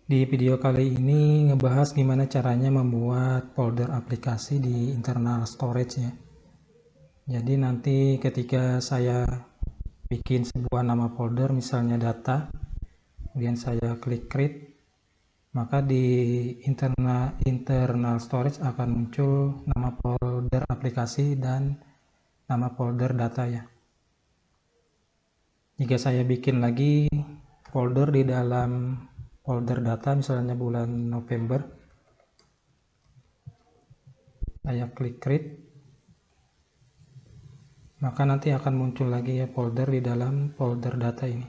Di video kali ini ngebahas gimana caranya membuat folder aplikasi di internal storage ya. Jadi nanti ketika saya bikin sebuah nama folder, misalnya data, kemudian saya klik create, maka di internal storage akan muncul nama folder aplikasi dan nama folder data ya. Jika saya bikin lagi folder di dalam folder data, misalnya bulan November, saya klik create, maka nanti akan muncul lagi ya folder di dalam folder data ini.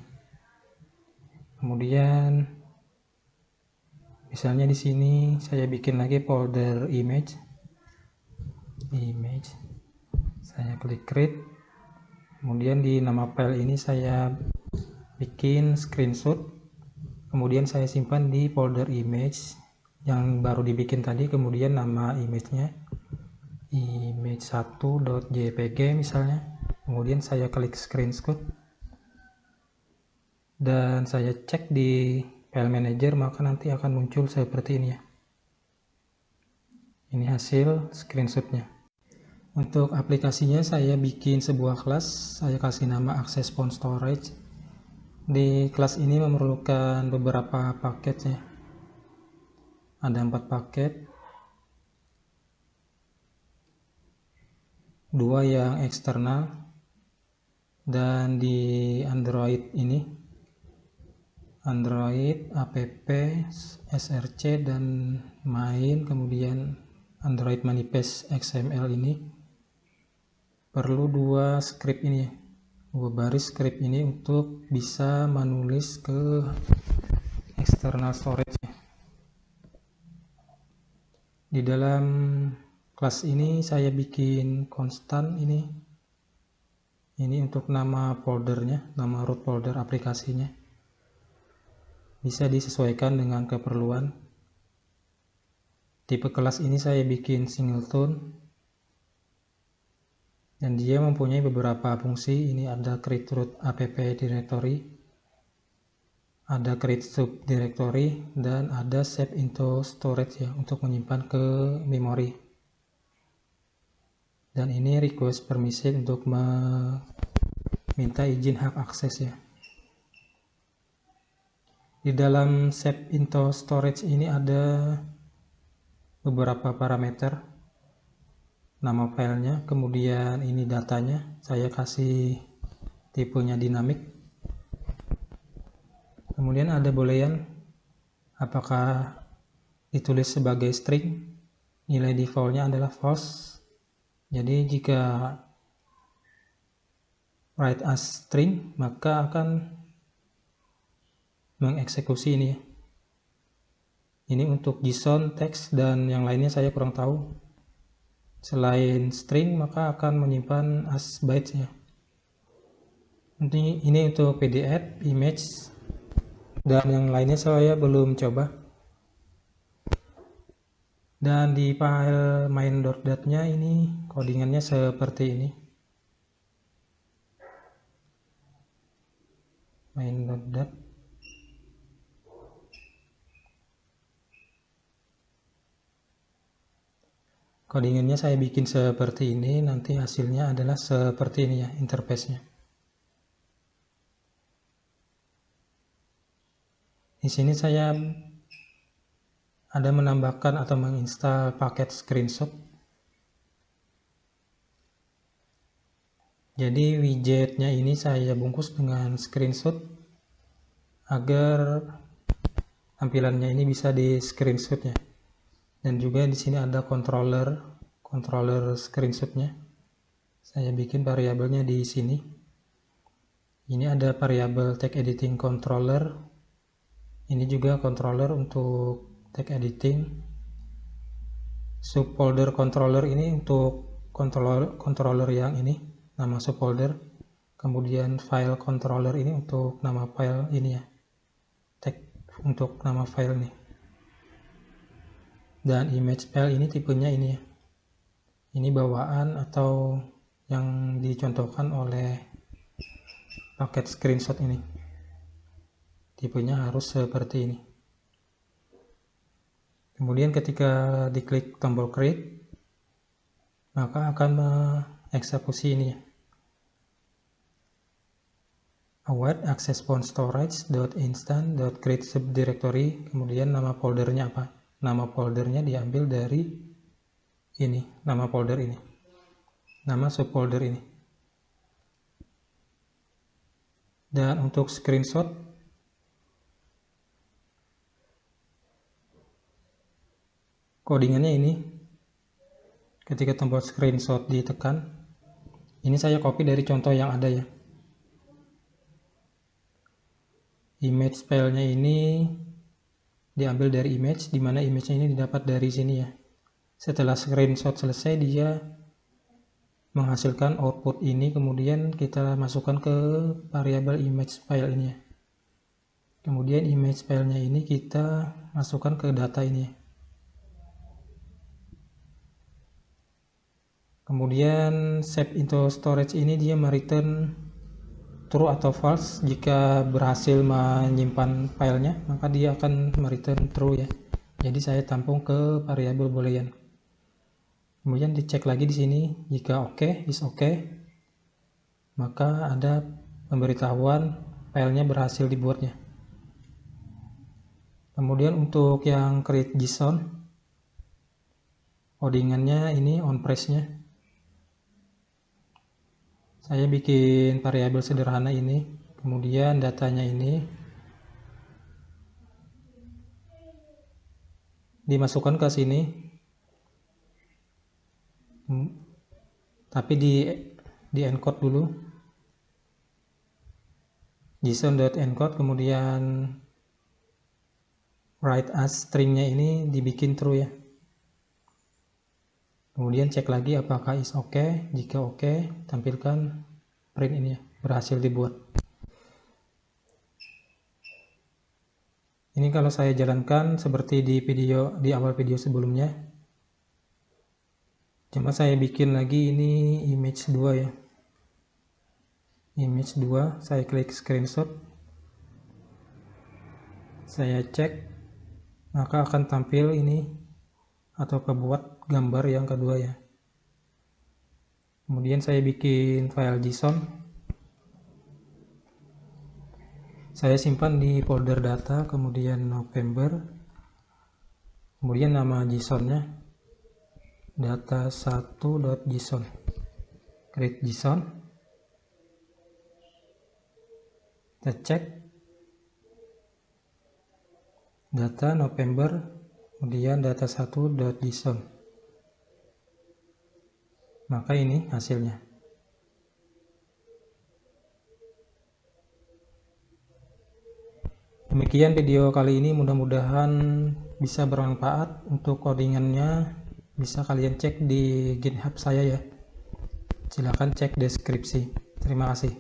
Kemudian misalnya di sini saya bikin lagi folder image, saya klik create, kemudian di nama file ini saya bikin screenshot, kemudian saya simpan di folder image yang baru dibikin tadi, kemudian nama image-nya image1.jpg misalnya, kemudian saya klik screenshot dan saya cek di file manager, maka nanti akan muncul seperti ini ya. Ini hasil screenshotnya. Untuk aplikasinya saya bikin sebuah kelas, saya kasih nama access phone storage. Di kelas ini memerlukan beberapa paket ya. Ada 4 paket, 2 yang eksternal, dan di Android ini Android, app, src, dan main, kemudian Android manifest XML ini perlu 2 script ini ya, 2 baris script ini untuk bisa menulis ke external storage ya. Di dalam kelas ini saya bikin konstan ini untuk nama foldernya, nama root folder aplikasinya. Bisa disesuaikan dengan keperluan. Tipe kelas ini saya bikin singleton dan dia mempunyai beberapa fungsi. Ini ada create root app directory, ada create subdirectory, dan ada save into storage ya, untuk menyimpan ke memori. Dan ini request permission untuk meminta izin hak akses ya. Di dalam save into storage ini ada beberapa parameter, nama filenya, kemudian ini datanya, saya kasih tipenya dynamic. Kemudian ada boolean, apakah ditulis sebagai string, nilai defaultnya adalah false. Jadi jika write as string, maka akan mengeksekusi ini ya. Ini untuk JSON, teks, dan yang lainnya saya kurang tahu. Selain string, maka akan menyimpan as bytes ya. Ini untuk PDF, image, dan yang lainnya saya belum coba. Dan di file main.dat-nya ini codingannya seperti ini. Main.dat. Codingannya saya bikin seperti ini, nanti hasilnya adalah seperti ini ya, interface-nya. Di sini saya ada menambahkan atau menginstal paket screenshot. Jadi widgetnya ini saya bungkus dengan screenshot agar tampilannya ini bisa di screenshot ya. Dan juga di sini ada controller screenshotnya. Saya bikin variabelnya di sini. Ini ada variabel text editing controller. Ini juga controller untuk text editing. Subfolder controller ini untuk controller yang ini, nama subfolder. Kemudian file controller ini untuk nama file ini ya, text untuk nama file nih. Dan image file ini tipenya ini ya. Ini bawaan atau yang dicontohkan oleh paket screenshot ini. Tipenya harus seperti ini. Kemudian ketika diklik tombol create, maka akan mengeksekusi ini, await access point storage.instant.create subdirectory, kemudian nama foldernya apa? Nama foldernya diambil dari ini, nama folder ini, nama subfolder ini. Dan untuk screenshot, codingannya ini, ketika tombol screenshot ditekan, ini saya copy dari contoh yang ada ya. Image filenya ini diambil dari image, dimana image-nya ini didapat dari sini ya. Setelah screenshot selesai, dia menghasilkan output ini, kemudian kita masukkan ke variabel image file ini ya. Kemudian image filenya ini kita masukkan ke data ini ya. Kemudian save into storage ini dia mereturn true atau false. Jika berhasil menyimpan filenya, maka dia akan mereturn true ya. Jadi saya tampung ke variabel boolean. Kemudian dicek lagi di sini, jika oke, is oke, maka ada pemberitahuan filenya berhasil dibuatnya. Kemudian untuk yang create JSON, codingannya ini on press-nya. Saya bikin variabel sederhana ini, kemudian datanya ini dimasukkan ke sini, tapi di encode dulu, json.encode, kemudian write as stringnya ini dibikin true ya. Kemudian cek lagi apakah is oke. Jika oke, tampilkan print ini ya, berhasil dibuat. Ini kalau saya jalankan seperti di awal video sebelumnya. Cuma saya bikin lagi ini image 2 ya. Image 2, saya klik screenshot. Saya cek, maka akan tampil ini atau kebuat gambar yang kedua ya. Kemudian saya bikin file JSON, saya simpan di folder data, kemudian November, kemudian nama JSON-nya data1.json, create JSON, kita cek data November, kemudian data1.json, maka ini hasilnya. Demikian video kali ini, mudah-mudahan bisa bermanfaat. Untuk codingannya bisa kalian cek di GitHub saya ya, silahkan cek deskripsi. Terima kasih.